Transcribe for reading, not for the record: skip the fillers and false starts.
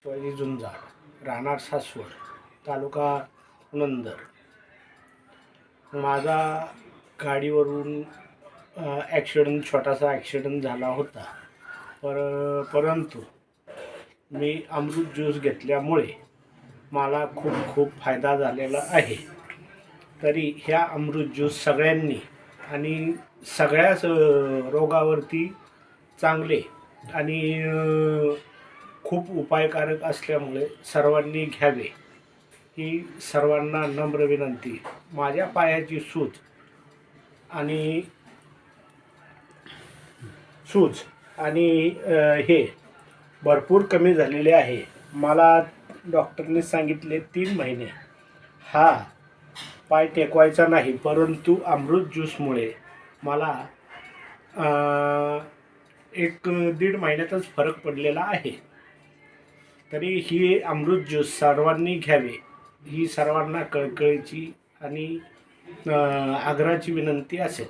शिवाजी झुंजार, राहणार सासवड, तालुका पुरंदर. माझा गाडीवरून छोटासा ॲक्सिडेंट झाला होता. परंतु मी अमृत ज्यूस घेतल्यामुळे मला खूप फायदा झालेला आहे. तरी ह्या अमृत ज्यूस सगळ्यांनी आणि सगळ्याच रोगावरती चांगले आणि खूप उपायकारक असल्यामुळे सर्वांनी घ्यावे ही सर्वांना नम्र विनंती. माझ्या पायाची सूज आणि हे भरपूर कमी झालेले आहे. मला डॉक्टरने सांगितले 3 महिने हा पाय टेकवायचा नाही, परंतु अमृत ज्यूसमुळे मला 1-1.5 महिन्यातच फरक पडलेला आहे. तरी ही अमृत ज्यूस सर्वांनी घ्यावे ही सर्वांना कळकळीची आणि आग्रहाची विनंती असेल.